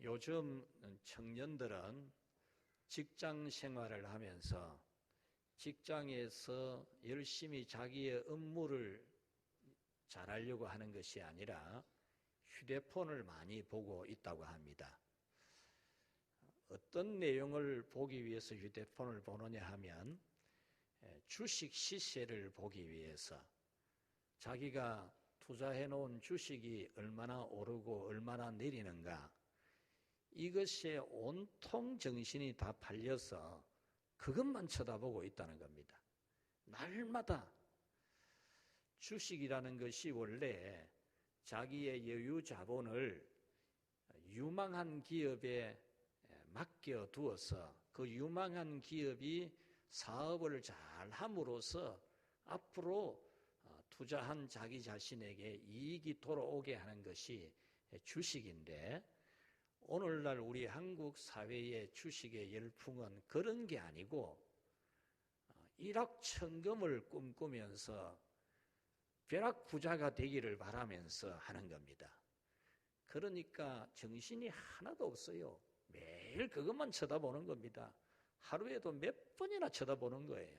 요즘 청년들은 직장 생활을 하면서 직장에서 열심히 자기의 업무를 잘하려고 하는 것이 아니라 휴대폰을 많이 보고 있다고 합니다. 어떤 내용을 보기 위해서 휴대폰을 보느냐 하면 주식 시세를 보기 위해서 자기가 투자해 놓은 주식이 얼마나 오르고 얼마나 내리는가, 이것에 온통 정신이 다 팔려서 그것만 쳐다보고 있다는 겁니다. 날마다. 주식이라는 것이 원래 자기의 여유 자본을 유망한 기업에 맡겨두어서 그 유망한 기업이 사업을 잘 함으로써 앞으로 투자한 자기 자신에게 이익이 돌아오게 하는 것이 주식인데, 오늘날 우리 한국 사회의 주식의 열풍은 그런 게 아니고 일확천금을 꿈꾸면서 벼락부자가 되기를 바라면서 하는 겁니다. 그러니까 정신이 하나도 없어요. 매일 그것만 쳐다보는 겁니다. 하루에도 몇 번이나 쳐다보는 거예요.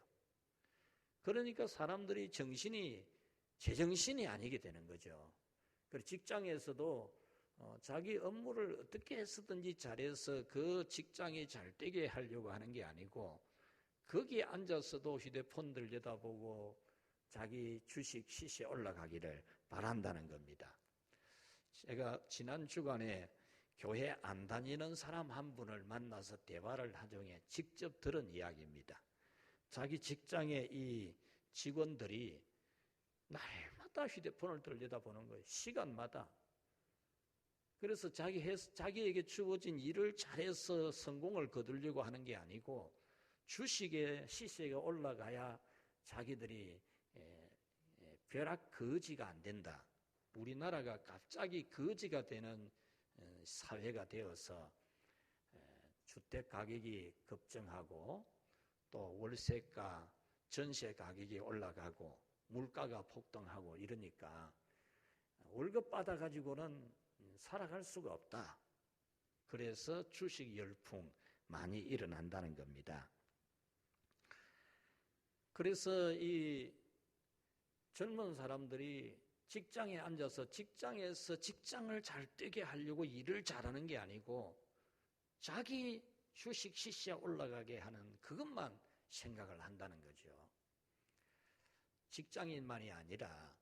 그러니까 사람들이 정신이 제정신이 아니게 되는 거죠. 그리고 직장에서도 자기 업무를 어떻게 해서든지 잘해서 그 직장이 잘 되게 하려고 하는 게 아니고, 거기에 앉아서도 휴대폰 들여다보고 자기 주식 시세 올라가기를 바란다는 겁니다. 제가 지난 주간에 교회 안 다니는 사람 한 분을 만나서 대화를 한 중에 직접 들은 이야기입니다. 자기 직장의 이 직원들이 날마다 휴대폰을 들여다보는 거예요. 시간마다. 그래서 자기에게 주어진 일을 잘해서 성공을 거두려고 하는 게 아니고, 주식의 시세가 올라가야 자기들이 벼락 거지가 안 된다. 우리나라가 갑자기 거지가 되는 사회가 되어서 주택 가격이 급증하고 또 월세가, 전세 가격이 올라가고 물가가 폭등하고 이러니까 월급 받아가지고는 살아갈 수가 없다. 그래서 주식 열풍 많이 일어난다는 겁니다. 그래서 이 젊은 사람들이 직장에 앉아서 직장에서 직장을 잘 되게 하려고 일을 잘하는 게 아니고 자기 주식 시세 올라가게 하는 그것만 생각을 한다는 거죠. 직장인만이 아니라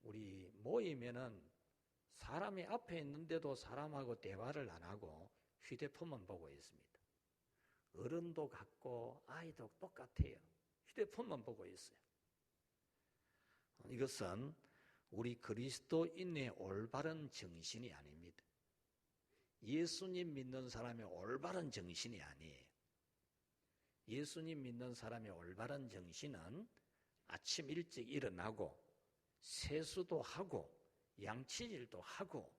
우리 모이면은 사람이 앞에 있는데도 사람하고 대화를 안 하고 휴대폰만 보고 있습니다. 어른도 같고 아이도 똑같아요. 휴대폰만 보고 있어요. 이것은 우리 그리스도인의 올바른 정신이 아닙니다. 예수님 믿는 사람의 올바른 정신이 아니에요. 예수님 믿는 사람의 올바른 정신은 아침 일찍 일어나고 세수도 하고 양치질도 하고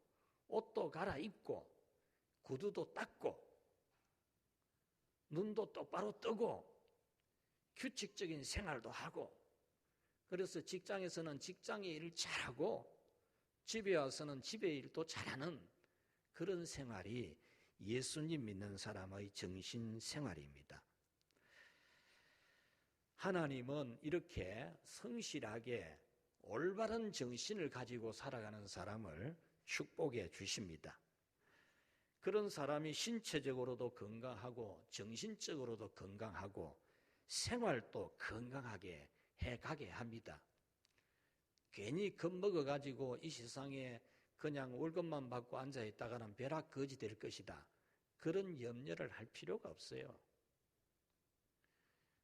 옷도 갈아입고 구두도 닦고 눈도 똑바로 뜨고 규칙적인 생활도 하고, 그래서 직장에서는 직장의 일을 잘하고 집에 와서는 집의 일도 잘하는 그런 생활이 예수님 믿는 사람의 정신 생활입니다. 하나님은 이렇게 성실하게 올바른 정신을 가지고 살아가는 사람을 축복해 주십니다. 그런 사람이 신체적으로도 건강하고 정신적으로도 건강하고 생활도 건강하게 해가게 합니다. 괜히 겁먹어가지고 이 세상에 그냥 월급만 받고 앉아있다가는 벼락거지 될 것이다, 그런 염려를 할 필요가 없어요.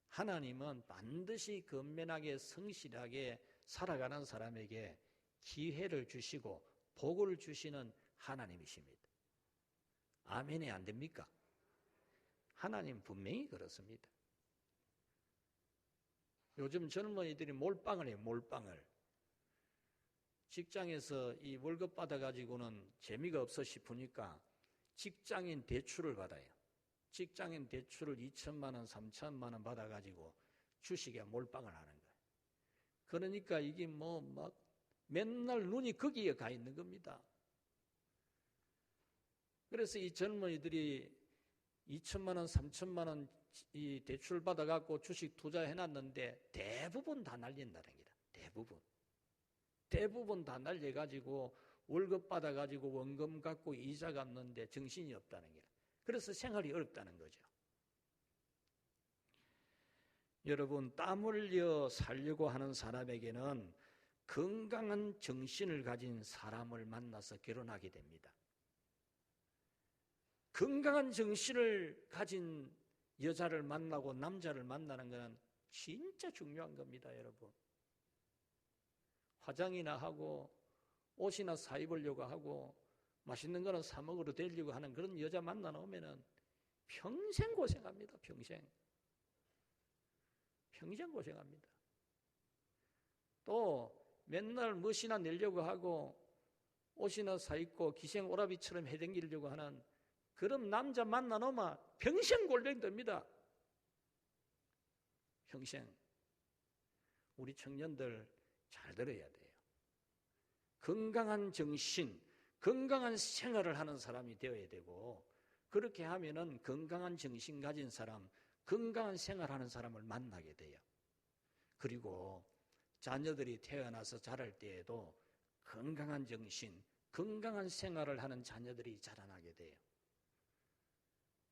하나님은 반드시 건면하게 성실하게 살아가는 사람에게 기회를 주시고 복을 주시는 하나님이십니다. 아멘이 안 됩니까? 하나님 분명히 그렇습니다. 요즘 젊은이들이 몰빵을 해요. 몰빵을. 직장에서 이 월급 받아가지고는 재미가 없어 싶으니까 직장인 대출을 받아요. 직장인 대출을 2천만 원, 3천만 원 받아가지고 주식에 몰빵을 하는 거예요. 그러니까 이게 맨날 눈이 거기에 가 있는 겁니다. 그래서 이 젊은이들이 2천만 원, 3천만 원 이 대출 받아갖고 주식 투자해놨는데 대부분 다 날린다는 거다. 대부분 다 날려가지고 월급 받아가지고 원금 갖고 이자 갚는데 정신이 없다는 거야. 그래서 생활이 어렵다는 거죠. 여러분, 땀 흘려 살려고 하는 사람에게는 건강한 정신을 가진 사람을 만나서 결혼하게 됩니다. 건강한 정신을 가진 여자를 만나고 남자를 만나는 것은 진짜 중요한 겁니다, 여러분. 화장이나 하고 옷이나 사 입으려고 하고 맛있는 거는 사 먹으러 되려고 하는 그런 여자 만나 놓으면은 평생 고생합니다. 평생 고생합니다. 또 맨날 멋이나 내려고 하고 옷이나 사 입고 기생 오라비처럼 해댕기려고 하는 그런 남자 만나 놓으면 평생 골병됩니다. 평생. 우리 청년들 잘 들어야 돼요. 건강한 정신, 건강한 생활을 하는 사람이 되어야 되고, 그렇게 하면은 건강한 정신 가진 사람, 건강한 생활하는 사람을 만나게 돼요. 그리고 자녀들이 태어나서 자랄 때에도 건강한 정신, 건강한 생활을 하는 자녀들이 자라나게 돼요.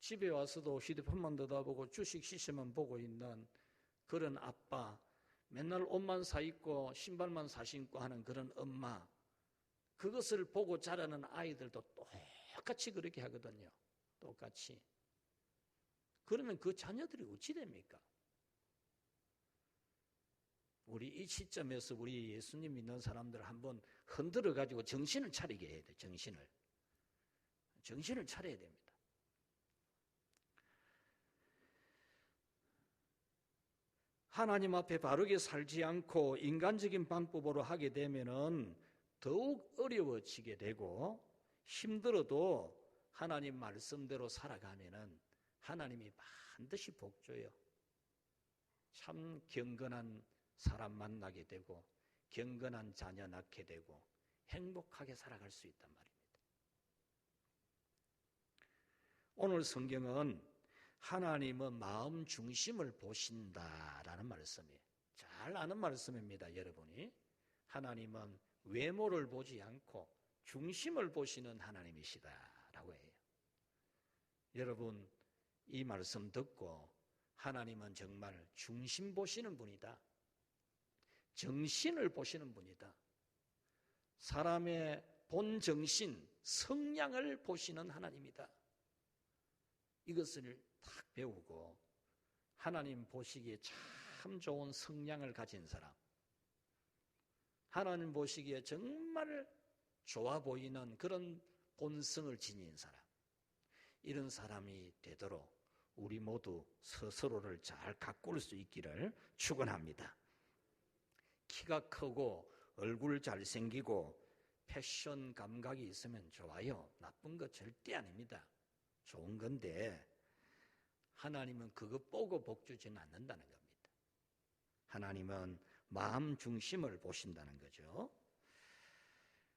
집에 와서도 휴대폰만 들여다보고 주식 시세만 보고 있는 그런 아빠, 맨날 옷만 사 입고 신발만 사 신고 하는 그런 엄마, 그것을 보고 자라는 아이들도 똑같이 그렇게 하거든요. 똑같이. 그러면 그 자녀들이 어찌 됩니까? 우리 이 시점에서 우리 예수님 믿는 사람들 한번 흔들어 가지고 정신을 차리게 해야 돼요. 정신을 차려야 됩니다. 하나님 앞에 바르게 살지 않고 인간적인 방법으로 하게 되면은 더욱 어려워지게 되고, 힘들어도 하나님 말씀대로 살아가면은 하나님이 반드시 복 줘요. 참 경건한 사람 만나게 되고 경건한 자녀 낳게 되고 행복하게 살아갈 수 있단 말입니다. 오늘 성경은 하나님은 마음 중심을 보신다라는 말씀이에요. 잘 아는 말씀입니다, 여러분이. 하나님은 외모를 보지 않고 중심을 보시는 하나님이시다라고 해요. 여러분, 이 말씀 듣고 하나님은 정말 중심 보시는 분이다. 정신을 보시는 분이다. 사람의 본 정신, 성량을 보시는 하나님이다. 이것을 딱 배우고 하나님 보시기에 참 좋은 성량을 가진 사람, 하나님 보시기에 정말 좋아 보이는 그런 본성을 지닌 사람, 이런 사람이 되도록 우리 모두 스스로를 잘 가꿀 수 있기를 축원합니다. 키가 크고 얼굴 잘생기고 패션 감각이 있으면 좋아요. 나쁜 거 절대 아닙니다. 좋은 건데 하나님은 그거 보고 복 주지는 않는다는 겁니다. 하나님은 마음 중심을 보신다는 거죠.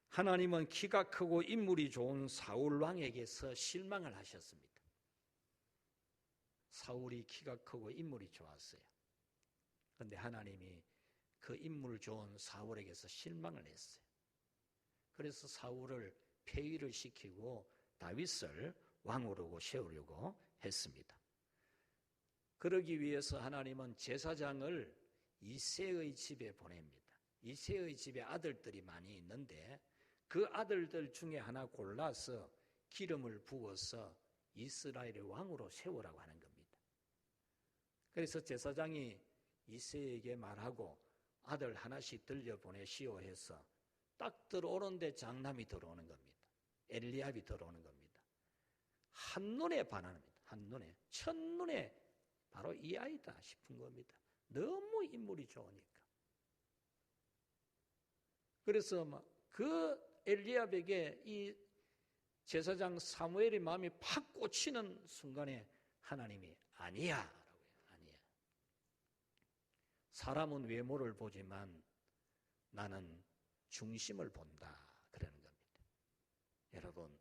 하나님은 키가 크고 인물이 좋은 사울 왕에게서 실망을 하셨습니다. 사울이 키가 크고 인물이 좋았어요. 그런데 하나님이 그 인물 좋은 사울에게서 실망을 했어요. 그래서 사울을 폐위를 시키고 다윗을 왕으로 세우려고 했습니다. 그러기 위해서 하나님은 제사장을 이새의 집에 보냅니다. 이새의 집에 아들들이 많이 있는데 그 아들들 중에 하나 골라서 기름을 부어서 이스라엘의 왕으로 세우라고 하는 겁니다. 그래서 제사장이 이새에게 말하고 아들 하나씩 들려보내시오 해서 딱 들어오는데 장남이 들어오는 겁니다. 엘리압이 들어오는 겁니다. 한눈에 반합니다. 한눈에. 첫눈에 바로 이 아이다 싶은 겁니다. 너무 인물이 좋으니까. 그래서 그 엘리압에게 이 제사장 사무엘의 마음이 팍 꽂히는 순간에 하나님이 아니야 라고 해요. 아니야. 사람은 외모를 보지만 나는 중심을 본다 그러는 겁니다. 여러분,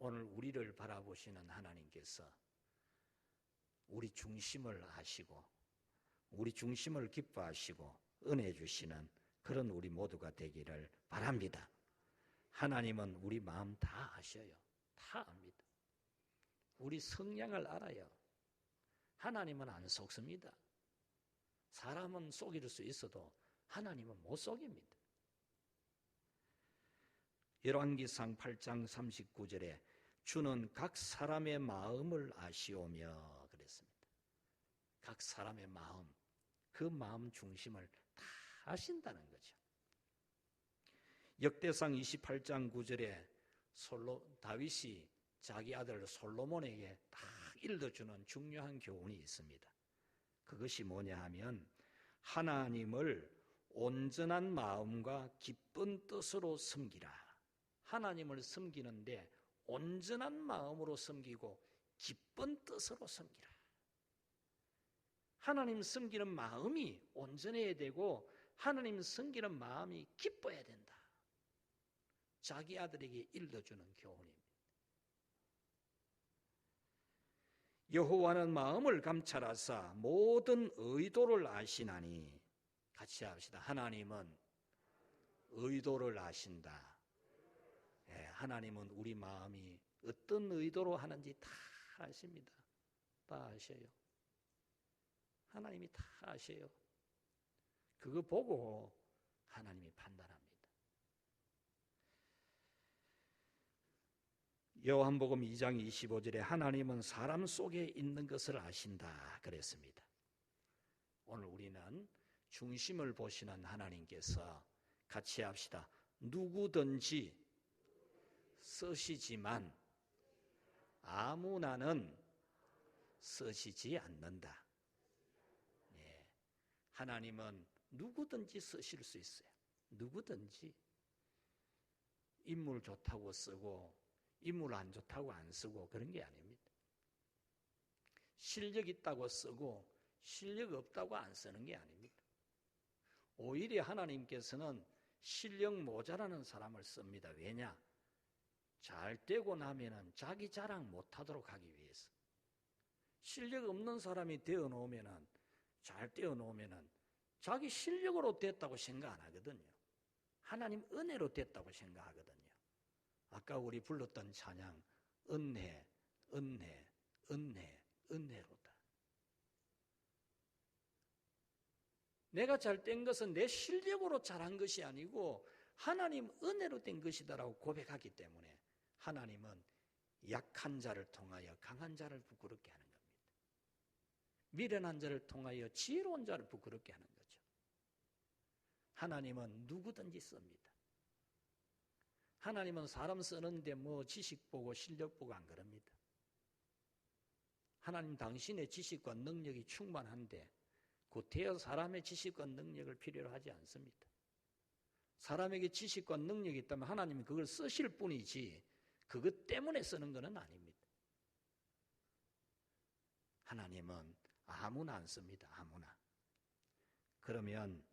오늘 우리를 바라보시는 하나님께서 우리 중심을 아시고 우리 중심을 기뻐하시고 은혜 주시는 그런 우리 모두가 되기를 바랍니다. 하나님은 우리 마음 다 아셔요. 다 압니다. 우리 성향을 알아요. 하나님은 안 속습니다. 사람은 속일 수 있어도 하나님은 못 속입니다. 열왕기상 8장 39절에 주는 각 사람의 마음을 아시오며 그랬습니다. 각 사람의 마음, 그 마음 중심을 다 아신다는 거죠. 역대상 28장 9절에 다윗이 자기 아들 솔로몬에게 딱 일러주는 중요한 교훈이 있습니다. 그것이 뭐냐 하면 하나님을 온전한 마음과 기쁜 뜻으로 섬기라. 하나님을 섬기는데 온전한 마음으로 섬기고 기쁜 뜻으로 섬기라. 하나님 섬기는 마음이 온전해야 되고 하나님 섬기는 마음이 기뻐야 된다. 자기 아들에게 일러주는 교훈입니다. 여호와는 마음을 감찰하사 모든 의도를 아시나니, 같이 합시다. 하나님은 의도를 아신다. 하나님은 우리 마음이 어떤 의도로 하는지 다 아십니다. 다 아셔요. 하나님이 다 아셔요. 그거 보고 하나님이 판단합니다. 요한복음 2장 25절에 하나님은 사람 속에 있는 것을 아신다 그랬습니다. 오늘 우리는 중심을 보시는 하나님께서 같이 합시다. 누구든지 쓰시지만 아무나는 쓰시지 않는다. 하나님은 누구든지 쓰실 수 있어요. 누구든지. 인물 좋다고 쓰고 인물 안 좋다고 안 쓰고 그런 게 아닙니다. 실력 있다고 쓰고 실력 없다고 안 쓰는 게 아닙니다. 오히려 하나님께서는 실력 모자라는 사람을 씁니다. 왜냐? 잘 되고 나면은 자기 자랑 못하도록 하기 위해서. 실력 없는 사람이 되어 놓으면은 잘 되어 놓으면은 자기 실력으로 됐다고 생각 안 하거든요. 하나님 은혜로 됐다고 생각하거든요. 아까 우리 불렀던 찬양, 은혜, 은혜, 은혜, 은혜로다. 내가 잘 된 것은 내 실력으로 잘한 것이 아니고 하나님 은혜로 된 것이다라고 고백하기 때문에 하나님은 약한 자를 통하여 강한 자를 부끄럽게 하는 겁니다. 미련한 자를 통하여 지혜로운 자를 부끄럽게 하는 거죠. 하나님은 누구든지 씁니다. 하나님은 사람 쓰는데 뭐 지식 보고 실력 보고 안 그럽니다. 하나님 당신의 지식과 능력이 충만한데 구태여 사람의 지식과 능력을 필요로 하지 않습니다. 사람에게 지식과 능력이 있다면 하나님이 그걸 쓰실 뿐이지 그것 때문에 쓰는 것은 아닙니다. 하나님은 아무나 안 씁니다. 아무나. 그러면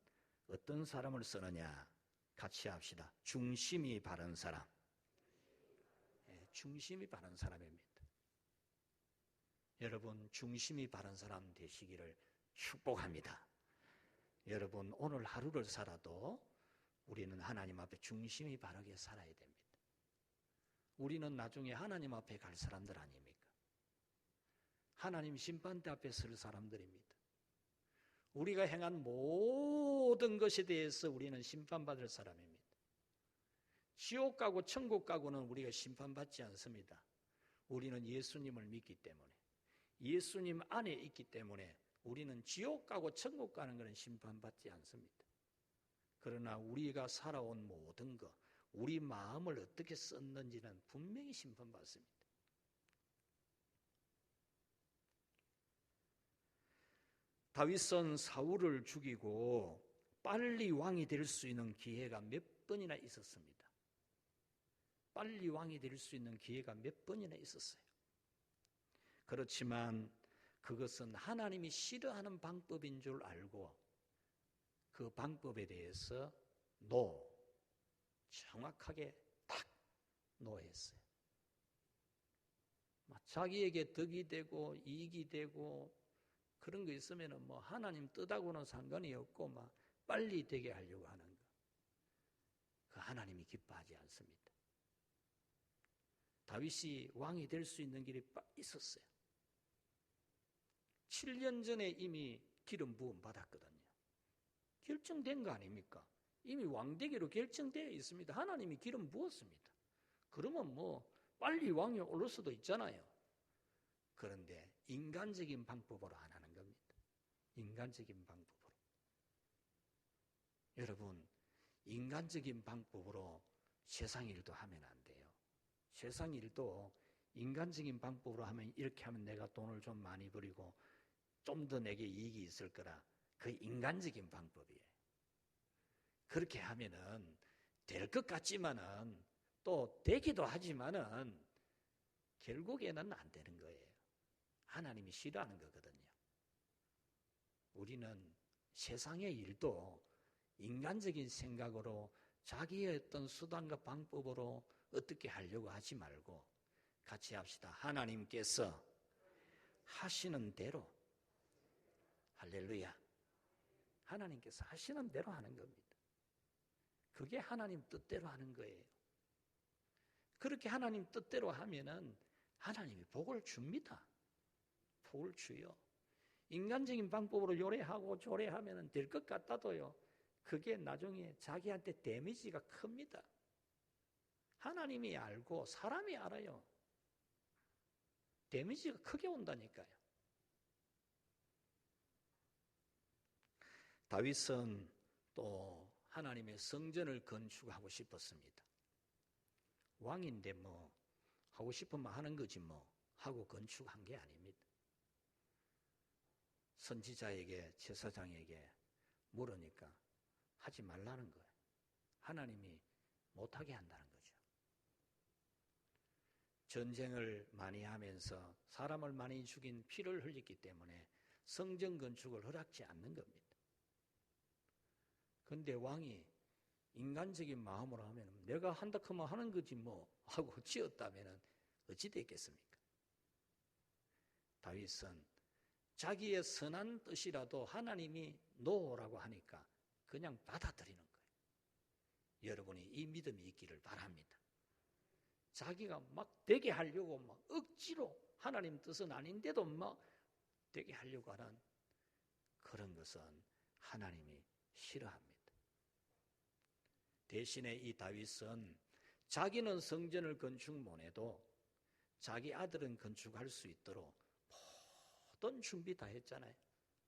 어떤 사람을 쓰느냐? 같이 합시다. 중심이 바른 사람. 중심이 바른 사람입니다. 여러분 중심이 바른 사람 되시기를 축복합니다. 여러분 오늘 하루를 살아도 우리는 하나님 앞에 중심이 바르게 살아야 됩니다. 우리는 나중에 하나님 앞에 갈 사람들 아닙니까? 하나님 심판대 앞에 설 사람들입니다. 우리가 행한 모든 것에 대해서 우리는 심판받을 사람입니다. 지옥 가고 천국 가고는 우리가 심판받지 않습니다. 우리는 예수님을 믿기 때문에, 예수님 안에 있기 때문에 우리는 지옥 가고 천국 가는 것은 심판받지 않습니다. 그러나 우리가 살아온 모든 것, 우리 마음을 어떻게 썼는지는 분명히 심판받습니다. 다윗은 사울을 죽이고 빨리 왕이 될 수 있는 기회가 몇 번이나 있었습니다. 빨리 왕이 될 수 있는 기회가 몇 번이나 있었어요. 그렇지만 그것은 하나님이 싫어하는 방법인 줄 알고 그 방법에 대해서 정확하게 딱 노했어요. 자기에게 덕이 되고 이익이 되고 그런 거 있으면은 뭐 하나님 뜻하고는 상관이 없고 막 빨리 되게 하려고 하는 거. 그 하나님이 기뻐하지 않습니다. 다윗이 왕이 될 수 있는 길이 있었어요. 7년 전에 이미 기름 부음 받았거든요. 결정된 거 아닙니까? 이미 왕되기로 결정되어 있습니다. 하나님이 기름 부었습니다. 그러면 뭐 빨리 왕이 오를 수도 있잖아요. 그런데 인간적인 방법으로 안 하는 겁니다. 인간적인 방법으로. 여러분, 인간적인 방법으로 세상 일도 하면 안 돼요. 세상 일도 인간적인 방법으로 하면 이렇게 하면 내가 돈을 좀 많이 벌이고 좀 더 내게 이익이 있을 거라. 그 인간적인 방법이에요. 그렇게 하면은 될 것 같지만은 또 되기도 하지만은 결국에는 안 되는 거예요. 하나님이 싫어하는 거거든요. 우리는 세상의 일도 인간적인 생각으로 자기의 어떤 수단과 방법으로 어떻게 하려고 하지 말고 같이 합시다. 하나님께서 하시는 대로, 할렐루야. 하나님께서 하시는 대로 하는 겁니다. 그게 하나님 뜻대로 하는 거예요. 그렇게 하나님 뜻대로 하면은 하나님이 복을 줍니다. 복을 주요. 인간적인 방법으로 요래하고 조래하면 될 것 같아도요. 그게 나중에 자기한테 데미지가 큽니다. 하나님이 알고 사람이 알아요. 데미지가 크게 온다니까요. 다윗은 또 하나님의 성전을 건축하고 싶었습니다. 왕인데 뭐 하고 싶으면 하는 거지 뭐 하고 건축한 게 아닙니다. 선지자에게 제사장에게 물으니까 하지 말라는 거예요. 하나님이 못하게 한다는 거죠. 전쟁을 많이 하면서 사람을 많이 죽인 피를 흘렸기 때문에 성전 건축을 허락지 않는 겁니다. 그런데 왕이 인간적인 마음으로 하면 내가 한다 하면 하는 거지 뭐 하고 지었다면 어찌 됐겠습니까? 다윗은 자기의 선한 뜻이라도 하나님이 노라고 하니까 그냥 받아들이는 거예요. 여러분이 이 믿음이 있기를 바랍니다. 자기가 막 되게 하려고 막 억지로 하나님 뜻은 아닌데도 막 되게 하려고 하는 그런 것은 하나님이 싫어합니다. 대신에 이 다윗은 자기는 성전을 건축 못해도 자기 아들은 건축할 수 있도록 모든 준비 다 했잖아요.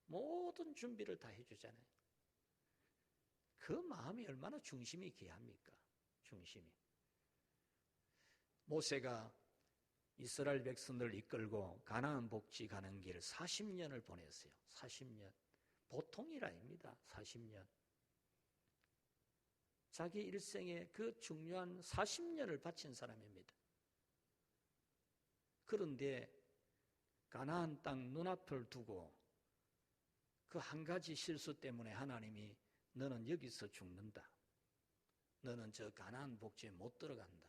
모든 준비를 다 해주잖아요. 그 마음이 얼마나 중심이 귀합니까? 중심이. 모세가 이스라엘 백성들을 이끌고 가나안 복지 가는 길 40년을 보냈어요. 40년. 보통 일 아닙니다. 40년. 자기 일생에 그 중요한 40년을 바친 사람입니다. 그런데 가나안 땅 눈앞을 두고 그 한 가지 실수 때문에 하나님이 너는 여기서 죽는다. 너는 저 가나안 복지에 못 들어간다.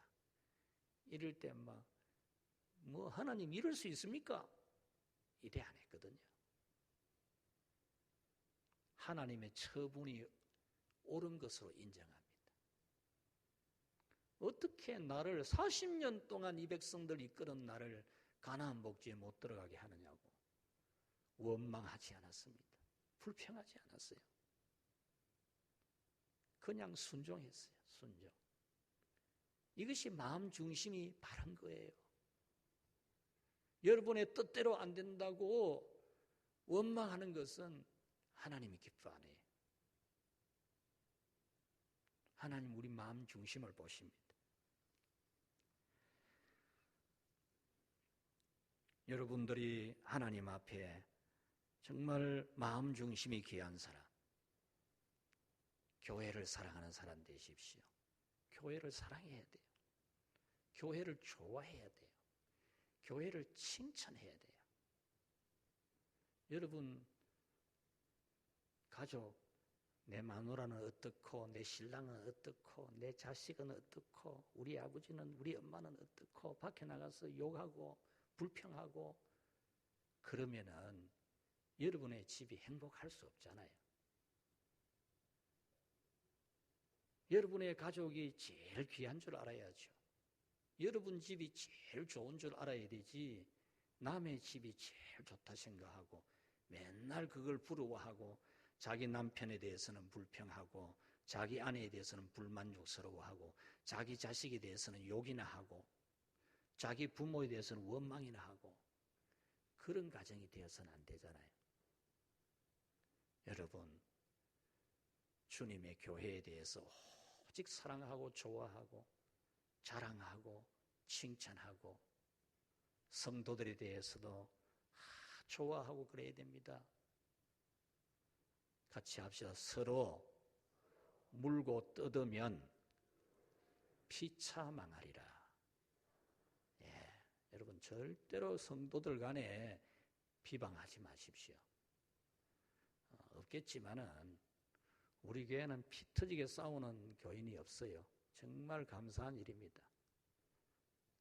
이럴 때 뭐 하나님 이럴 수 있습니까? 이래 안 했거든요. 하나님의 처분이 옳은 것으로 인정합니다. 어떻게 나를 40년 동안 이 백성들 이끄는 나를 가나안 복지에 못 들어가게 하느냐고 원망하지 않았습니다. 불평하지 않았어요. 그냥 순종했어요. 순종. 이것이 마음 중심이 바른 거예요. 여러분의 뜻대로 안 된다고 원망하는 것은 하나님이 기뻐 안 해요. 하나님 우리 마음 중심을 보십니다. 여러분들이 하나님 앞에 정말 마음 중심이 귀한 사람, 교회를 사랑하는 사람 되십시오. 교회를 사랑해야 돼요. 교회를 좋아해야 돼요. 교회를 칭찬해야 돼요. 여러분 가족, 내 마누라는 어떻고 내 신랑은 어떻고 내 자식은 어떻고 우리 아버지는 우리 엄마는 어떻고 밖에 나가서 욕하고 불평하고 그러면은 여러분의 집이 행복할 수 없잖아요. 여러분의 가족이 제일 귀한 줄 알아야죠. 여러분 집이 제일 좋은 줄 알아야 되지, 남의 집이 제일 좋다 생각하고 맨날 그걸 부러워하고 자기 남편에 대해서는 불평하고 자기 아내에 대해서는 불만족스러워하고 자기 자식에 대해서는 욕이나 하고 자기 부모에 대해서는 원망이나 하고 그런 가정이 되어서는 안 되잖아요. 여러분, 주님의 교회에 대해서 오직 사랑하고 좋아하고 자랑하고 칭찬하고 성도들에 대해서도 좋아하고 그래야 됩니다. 같이 합시다. 서로 물고 뜯으면 피차 망하리라. 예, 여러분 절대로 성도들 간에 비방하지 마십시오. 없겠지만은 우리 교회는 피 터지게 싸우는 교인이 없어요. 정말 감사한 일입니다.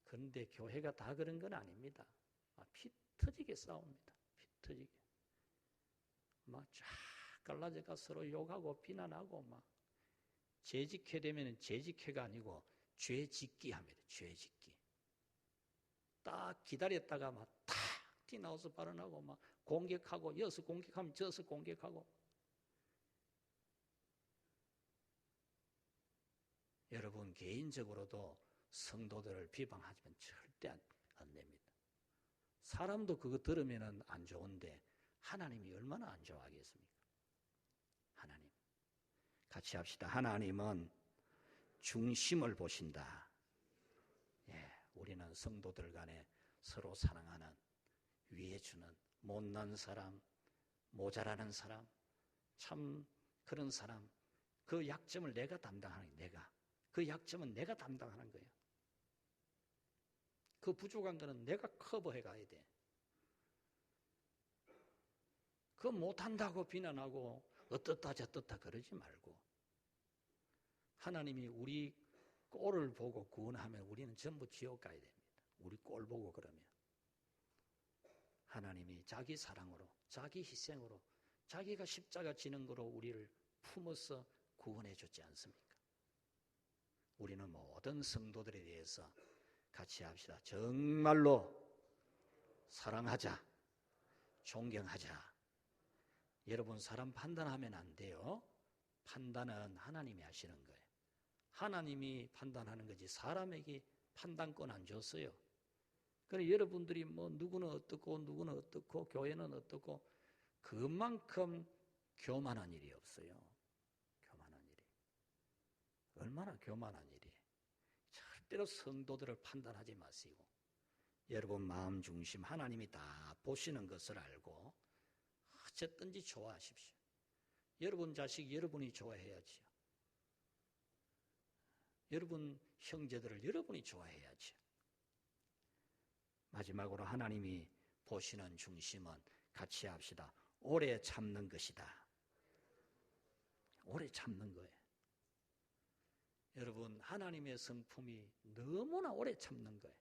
그런데 교회가 다 그런 건 아닙니다. 피 터지게 싸웁니다. 피 터지게. 막 쫙 갈라져가 서로 욕하고 비난하고 막 재직회 되면 재직회가 아니고 죄짓기 합니다. 죄짓기. 딱 기다렸다가 막 탁 튀나와서 발언하고 막 공격하고 여기서 공격하면 저기서 공격하고. 여러분 개인적으로도 성도들을 비방하지만 절대 안 됩니다. 사람도 그거 들으면 안 좋은데 하나님이 얼마나 안 좋아하겠습니까? 하나님. 같이 합시다. 하나님은 중심을 보신다. 예, 우리는 성도들 간에 서로 사랑하는, 위해주는, 못난 사람, 모자라는 사람, 참 그런 사람, 그 약점을 내가 담당하는 거예요. 내가. 그 약점은 내가 담당하는 거예요. 그 부족한 거는 내가 커버해 가야 돼. 그거 못한다고 비난하고 어떻다 저떻다 그러지 말고 하나님이 우리 꼴을 보고 구원하면 우리는 전부 지옥 가야 됩니다. 우리 꼴 보고 그러면 하나님이 자기 사랑으로 자기 희생으로 자기가 십자가 지는 거로 우리를 품어서 구원해 줬지 않습니까? 우리는 모든 성도들에 대해서 같이 합시다. 정말로 사랑하자. 존경하자. 여러분 사람 판단하면 안 돼요. 판단은 하나님이 하시는 거예요. 하나님이 판단하는 거지 사람에게 판단권 안 줬어요. 그래서 여러분들이 뭐 누구는 어떻고 누구는 어떻고 교회는 어떻고 그만큼 교만한 일이 없어요. 교만한 일이. 얼마나 교만한 일이. 절대로 성도들을 판단하지 마시고 여러분 마음 중심 하나님이 다 보시는 것을 알고 어쨌든지 좋아하십시오. 여러분 자식 여러분이 좋아해야지요. 여러분 형제들을 여러분이 좋아해야지요. 마지막으로 하나님이 보시는 중심은 같이 합시다. 오래 참는 것이다. 오래 참는 거예요. 여러분 하나님의 성품이 너무나 오래 참는 거예요.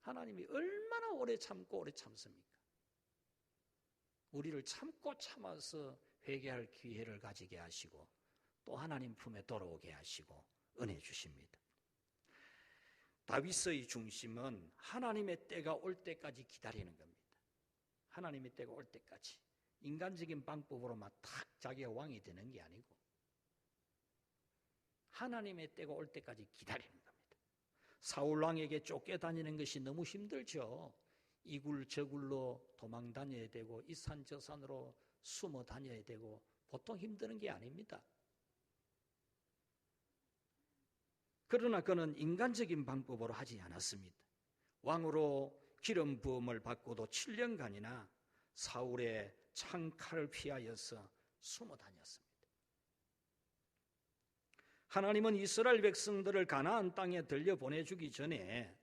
하나님이 얼마나 오래 참고 오래 참습니까? 우리를 참고 참아서 회개할 기회를 가지게 하시고 또 하나님 품에 돌아오게 하시고 은혜 주십니다. 다윗의 중심은 하나님의 때가 올 때까지 기다리는 겁니다. 하나님의 때가 올 때까지 인간적인 방법으로만 탁 자기가 왕이 되는 게 아니고 하나님의 때가 올 때까지 기다리는 겁니다. 사울 왕에게 쫓겨다니는 것이 너무 힘들죠. 이굴 저굴로 도망 다녀야 되고 이 산 저 산으로 숨어 다녀야 되고 보통 힘드는 게 아닙니다. 그러나 그는 인간적인 방법으로 하지 않았습니다. 왕으로 기름 부음을 받고도 7년간이나 사울의 창칼을 피하여서 숨어 다녔습니다. 하나님은 이스라엘 백성들을 가나안 땅에 들려보내주기 전에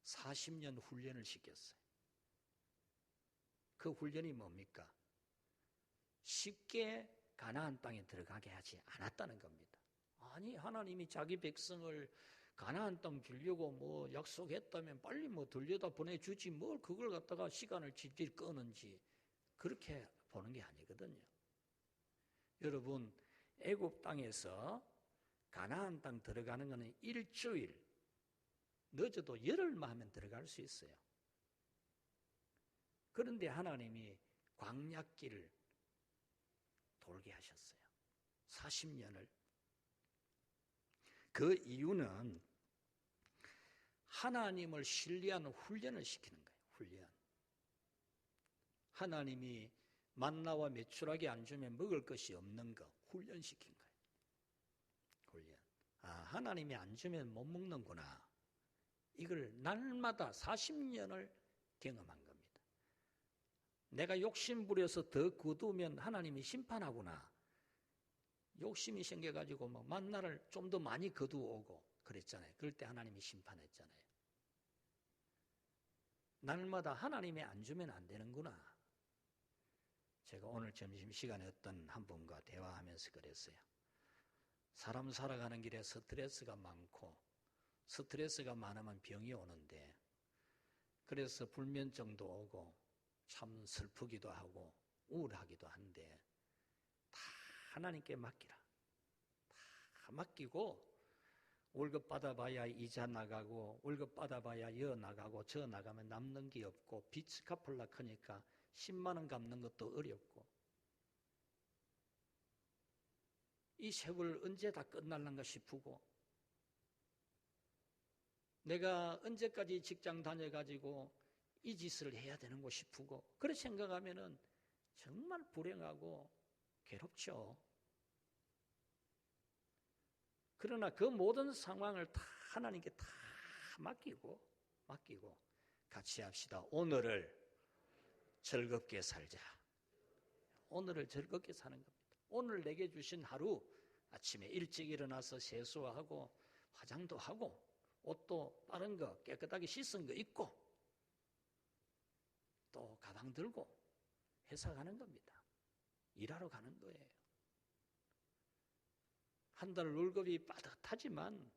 40년 훈련을 시켰어요. 그 훈련이 뭡니까? 쉽게 가나안 땅에 들어가게 하지 않았다는 겁니다. 아니 하나님이 자기 백성을 가나안 땅 주려고 뭐 약속했다면 빨리 뭐 들려다 보내주지 뭘 그걸 갖다가 시간을 질질 끄는지 그렇게 보는 게 아니거든요. 여러분, 애굽 땅에서 가나안 땅 들어가는 것은 일주일, 늦어도 열흘만 하면 들어갈 수 있어요. 그런데 하나님이 광야길을 돌게 하셨어요. 40년을. 그 이유는 하나님을 신뢰하는 훈련을 시키는 거예요. 훈련. 하나님이 만나와 메추라기 안 주면 먹을 것이 없는 거 훈련시킨 거예요. 훈련. 하나님이 안 주면 못 먹는구나. 이걸 날마다 40년을 경험한 겁니다. 내가 욕심 부려서 더 거두면 하나님이 심판하구나. 욕심이 생겨가지고 막 만나를 좀 더 많이 거두어오고 그랬잖아요. 그럴 때 하나님이 심판했잖아요. 날마다 하나님이 안 주면 안 되는구나. 제가 오늘 점심시간에 어떤 한 분과 대화하면서 그랬어요. 사람 살아가는 길에 스트레스가 많고 스트레스가 많으면 병이 오는데 그래서 불면증도 오고 참 슬프기도 하고 우울하기도 한데 다 하나님께 맡기라. 다 맡기고 월급 받아봐야 이자 나가고 월급 받아봐야 여 나가고 저 나가면 남는 게 없고 빚 갚으려고 하니까 10만 원 갚는 것도 어렵고 이 세월 언제 다 끝날란가 싶고 내가 언제까지 직장 다녀가지고 이 짓을 해야 되는 거 싶고 그렇게 생각하면은 정말 불행하고 괴롭죠. 그러나 그 모든 상황을 다 하나님께 다 맡기고 같이 합시다. 오늘을 즐겁게 살자. 오늘을 즐겁게 사는 겁니다. 오늘 내게 주신 하루 아침에 일찍 일어나서 세수하고 화장도 하고 옷도 빠른 거 깨끗하게 씻은 거 입고 또 가방 들고 회사 가는 겁니다. 일하러 가는 거예요. 한 달 월급이 빠듯하지만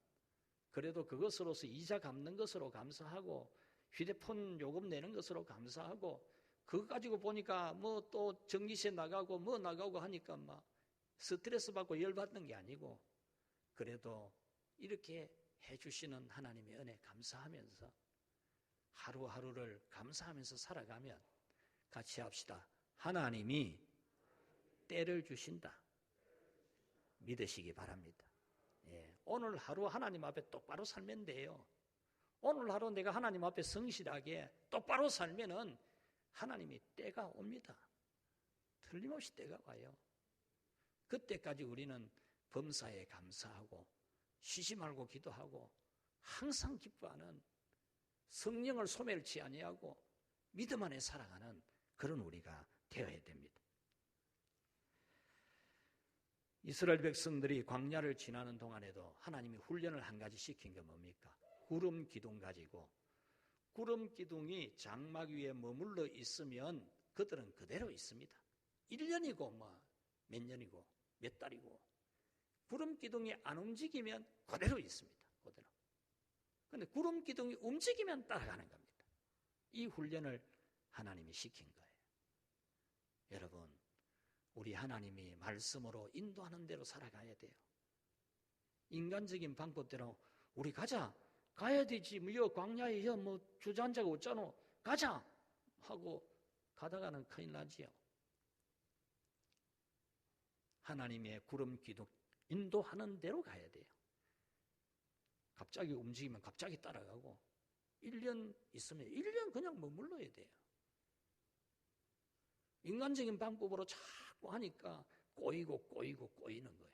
그래도 그것으로서 이자 갚는 것으로 감사하고 휴대폰 요금 내는 것으로 감사하고 그거 가지고 보니까 뭐 또 전기세 나가고 뭐 나가고 하니까 막 스트레스 받고 열받는 게 아니고 그래도 이렇게 해주시는 하나님의 은혜 감사하면서 하루하루를 감사하면서 살아가면 같이 합시다. 하나님이 때를 주신다. 믿으시기 바랍니다. 예, 오늘 하루 하나님 앞에 똑바로 살면 돼요. 오늘 하루 내가 하나님 앞에 성실하게 똑바로 살면은 하나님이 때가 옵니다. 틀림없이 때가 와요. 그때까지 우리는 범사에 감사하고 쉬지 말고 기도하고 항상 기뻐하는 성령을 소멸치 아니하고 믿음 안에 살아가는 그런 우리가 되어야 됩니다. 이스라엘 백성들이 광야를 지나는 동안에도 하나님이 훈련을 한 가지 시킨 게 뭡니까? 구름 기둥 가지고 구름 기둥이 장막 위에 머물러 있으면 그들은 그대로 있습니다. 1년이고 뭐 몇 년이고 몇 달이고 구름 기둥이 안 움직이면 그대로 있습니다. 그대로. 그런데 구름 기둥이 움직이면 따라가는 겁니다. 이 훈련을 하나님이 시킨 거예요. 여러분, 우리 하나님이 말씀으로 인도하는 대로 살아가야 돼요. 인간적인 방법대로 우리 가야 되지 뭐 광야에 뭐 주저앉아가 없잖아 가자 하고 가다가는 큰일 나지요. 하나님의 구름 기둥 인도하는 대로 가야 돼요. 갑자기 움직이면 갑자기 따라가고 1년 있으면 1년 그냥 머물러야 돼요. 인간적인 방법으로 자꾸 하니까 꼬이는 거예요.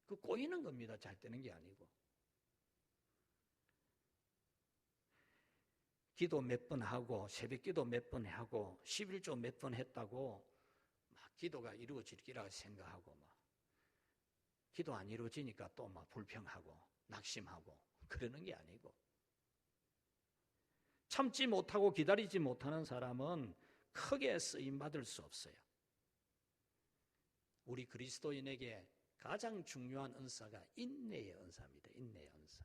그 꼬이는 겁니다. 잘 되는 게 아니고. 기도 몇 번 하고 새벽 기도 몇 번 하고 11조 몇 번 했다고 막 기도가 이루어지리라 생각하고 막 기도 안 이루어지니까 또 막 불평하고 낙심하고 그러는 게 아니고 참지 못하고 기다리지 못하는 사람은 크게 쓰임 받을 수 없어요. 우리 그리스도인에게 가장 중요한 은사가 인내의 은사입니다. 인내의 은사.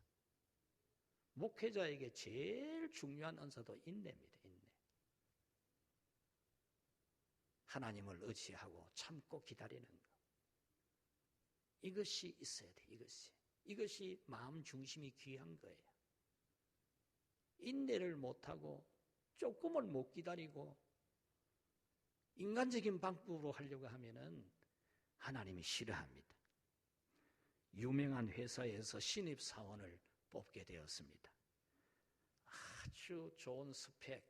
목회자에게 제일 중요한 은사도 인내입니다. 인내. 하나님을 의지하고 참고 기다리는 것. 이것이 있어야 돼. 이것이 마음 중심이 귀한 거예요. 인내를 못하고 조금을 못 기다리고 인간적인 방법으로 하려고 하면은 하나님이 싫어합니다. 유명한 회사에서 신입사원을 뽑게 되었습니다. 아주 좋은 스펙,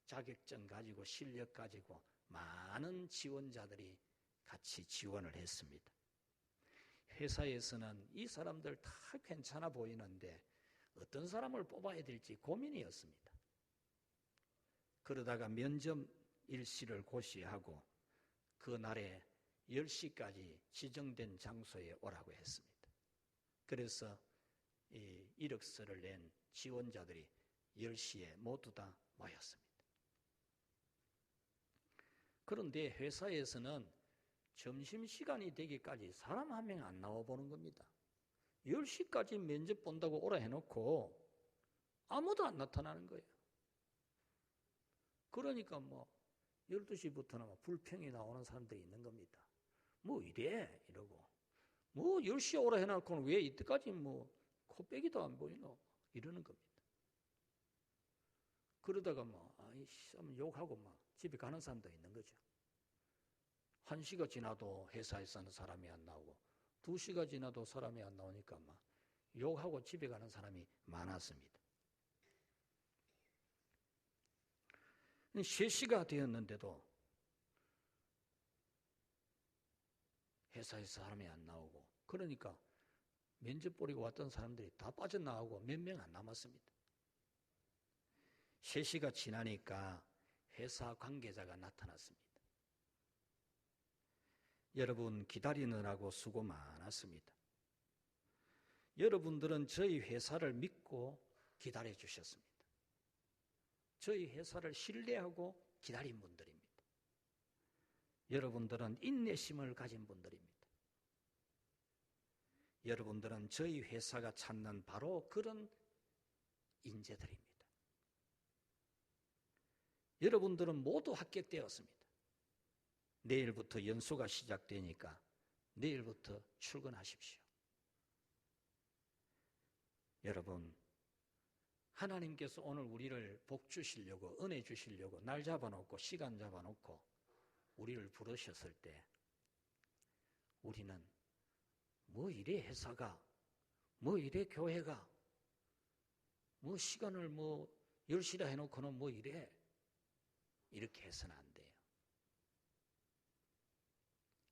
자격증 가지고 실력 가지고 많은 지원자들이 같이 지원을 했습니다. 회사에서는 이 사람들 다 괜찮아 보이는데 어떤 사람을 뽑아야 될지 고민이었습니다. 그러다가 면접 일시를 고시하고 그날에 10시까지 지정된 장소에 오라고 했습니다. 그래서 이 이력서를 낸 지원자들이 10시에 모두 다 모였습니다. 그런데 회사에서는 점심시간이 되기까지 사람 한 명 안 나와보는 겁니다. 10시까지 면접 본다고 오라 해놓고 아무도 안 나타나는 거예요. 그러니까 12시부터는 불평이 나오는 사람들이 있는 겁니다. 뭐 이래? 이러고. 10시에 오라 해놓고는 왜 이때까지 코빼기도 안 보이노? 이러는 겁니다. 그러다가 욕하고 집에 가는 사람도 있는 거죠. 1시가 지나도 회사에서는 사람이 안 나오고 2시가 지나도 사람이 안 나오니까 욕하고 집에 가는 사람이 많았습니다. 3시가 되었는데도 회사에서 사람이 안 나오고 그러니까 면접 보려고 왔던 사람들이 다 빠져나오고 몇 명 안 남았습니다. 3시가 지나니까 회사 관계자가 나타났습니다. 여러분 기다리느라고 수고 많았습니다. 여러분들은 저희 회사를 믿고 기다려 주셨습니다. 저희 회사를 신뢰하고 기다린 분들입니다. 여러분들은 인내심을 가진 분들입니다. 여러분들은 저희 회사가 찾는 바로 그런 인재들입니다. 여러분들은 모두 합격되었습니다. 내일부터 연수가 시작되니까 내일부터 출근하십시오. 여러분, 하나님께서 오늘 우리를 복 주시려고 은혜 주시려고 날 잡아놓고 시간 잡아놓고 우리를 부르셨을 때 우리는 이래 회사가 이래 교회가 시간을 10시라 해놓고는 이래 이렇게 해서는 안 돼요.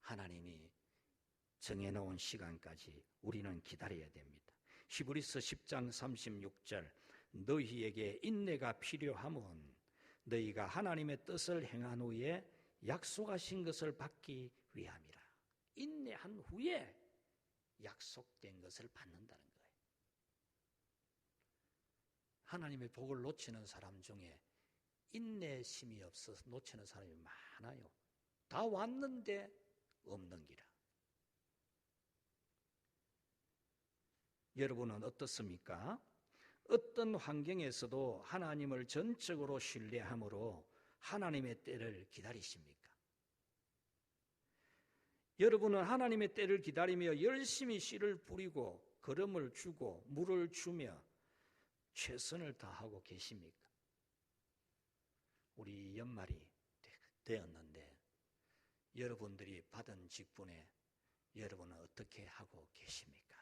하나님이 정해놓은 시간까지 우리는 기다려야 됩니다. 히브리서 10장 36절 너희에게 인내가 필요함은 너희가 하나님의 뜻을 행한 후에 약속하신 것을 받기 위함이라. 인내한 후에 약속된 것을 받는다는 거예요. 하나님의 복을 놓치는 사람 중에 인내심이 없어서 놓치는 사람이 많아요. 다 왔는데 없는 기라. 여러분은 어떻습니까? 어떤 환경에서도 하나님을 전적으로 신뢰함으로 하나님의 때를 기다리십니까? 여러분은 하나님의 때를 기다리며 열심히 씨를 뿌리고 거름을 주고 물을 주며 최선을 다하고 계십니까? 우리 연말이 되었는데 여러분들이 받은 직분에 여러분은 어떻게 하고 계십니까?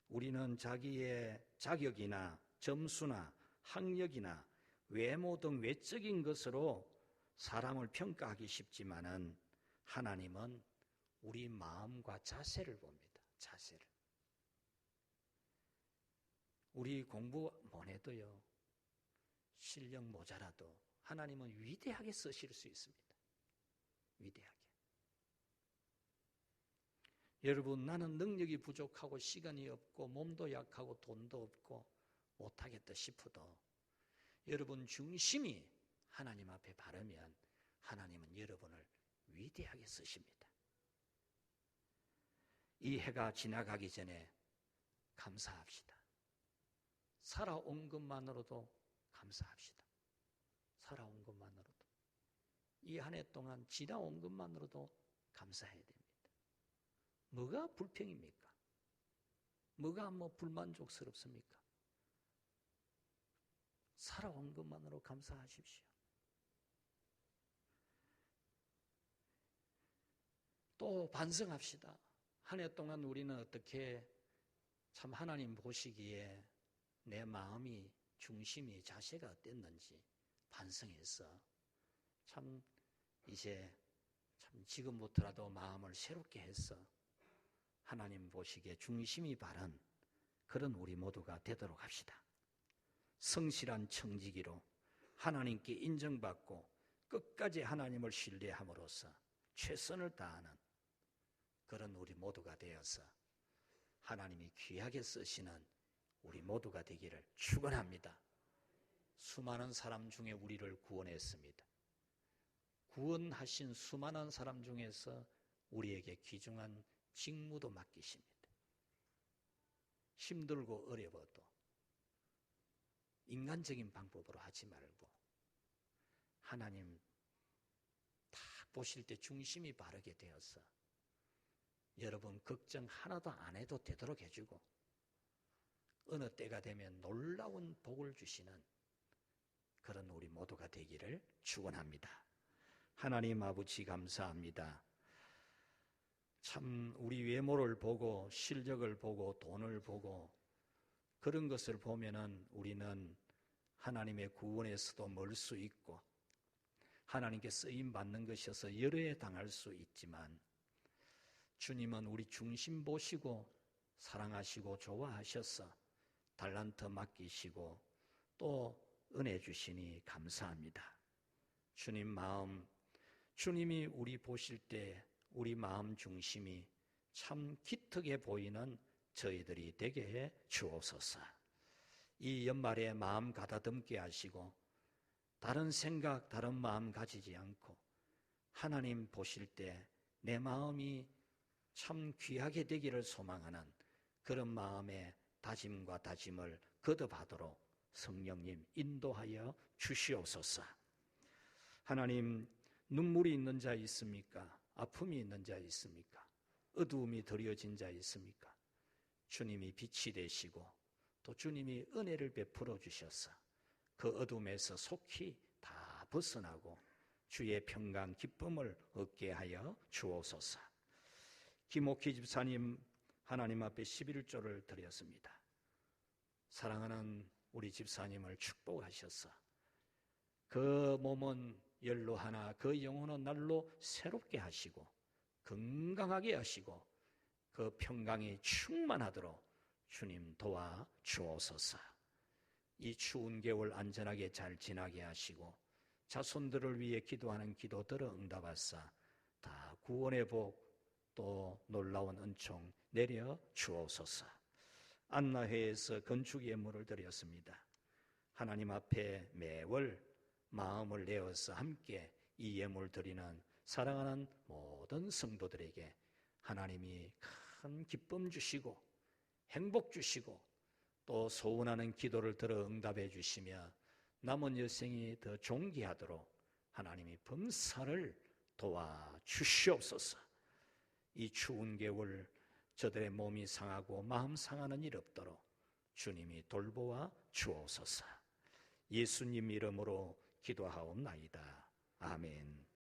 우리는 자기의 자격이나 점수나 학력이나 외모 등 외적인 것으로 사람을 평가하기 쉽지만은 하나님은 우리 마음과 자세를 봅니다. 자세를. 우리 공부 못해도요, 실력 모자라도 하나님은 위대하게 쓰실 수 있습니다. 위대하게. 여러분, 나는 능력이 부족하고 시간이 없고 몸도 약하고 돈도 없고 못하겠다 싶어도 여러분 중심이 하나님 앞에 바르면 하나님은 여러분을 위대하게 쓰십니다. 이 해가 지나가기 전에 감사합시다. 살아온 것만으로도 감사합시다. 살아온 것만으로도. 이 한 해 동안 지나온 것만으로도 감사해야 됩니다. 뭐가 불평입니까? 뭐가 불만족스럽습니까? 살아온 것만으로 감사하십시오. 또 반성합시다. 한 해 동안 우리는 어떻게 참 하나님 보시기에 내 마음이, 중심이, 자세가 어땠는지 반성해서 참 이제 참 지금부터라도 마음을 새롭게 해서 하나님 보시기에 중심이 바른 그런 우리 모두가 되도록 합시다. 성실한 청지기로 하나님께 인정받고 끝까지 하나님을 신뢰함으로써 최선을 다하는 그런 우리 모두가 되어서 하나님이 귀하게 쓰시는 우리 모두가 되기를 축원합니다. 수많은 사람 중에 우리를 구원했습니다. 구원하신 수많은 사람 중에서 우리에게 귀중한 직무도 맡기십니다. 힘들고 어려워도 인간적인 방법으로 하지 말고 하나님 다 보실 때 중심이 바르게 되어서 여러분 걱정 하나도 안 해도 되도록 해주고 어느 때가 되면 놀라운 복을 주시는 그런 우리 모두가 되기를 축원합니다. 하나님 아버지 감사합니다. 참 우리 외모를 보고 실력을 보고 돈을 보고 그런 것을 보면은 우리는 하나님의 구원에서도 멀 수 있고 하나님께 쓰임 받는 것이어서 열애에 당할 수 있지만 주님은 우리 중심 보시고 사랑하시고 좋아하셔서 달란트 맡기시고 또 은혜 주시니 감사합니다. 주님 마음, 주님이 우리 보실 때 우리 마음 중심이 참 기특해 보이는 저희들이 되게 해 주옵소서. 이 연말에 마음 가다듬게 하시고 다른 생각, 다른 마음 가지지 않고 하나님 보실 때 내 마음이 참 귀하게 되기를 소망하는 그런 마음의 다짐과 다짐을 거듭하도록 성령님 인도하여 주시옵소서. 하나님, 눈물이 있는 자 있습니까? 아픔이 있는 자 있습니까? 어두움이 드려진 자 있습니까? 주님이 빛이 되시고 또 주님이 은혜를 베풀어 주셔서 그 어둠에서 속히 다 벗어나고 주의 평강 기쁨을 얻게 하여 주옵소서. 김옥희 집사님 하나님 앞에 11조를 드렸습니다. 사랑하는 우리 집사님을 축복하셔서 그 몸은 열로 하나 그 영혼은 날로 새롭게 하시고 건강하게 하시고 그 평강이 충만하도록 주님 도와 주옵소서. 이 추운 겨울 안전하게 잘 지나게 하시고 자손들을 위해 기도하는 기도들을 응답하사 다 구원의 복 또 놀라운 은총 내려 주옵소서. 안나회에서 건축 예물을 드렸습니다. 하나님 앞에 매월 마음을 내어서 함께 이 예물 드리는 사랑하는 모든 성도들에게 하나님이 큰 기쁨 주시고 행복 주시고 또 소원하는 기도를 들어 응답해 주시며 남은 여생이 더 존귀하도록 하나님이 범사를 도와주시옵소서. 이 추운 겨울 저들의 몸이 상하고 마음 상하는 일 없도록 주님이 돌보아 주옵소서. 예수님 이름으로 기도하옵나이다. 아멘.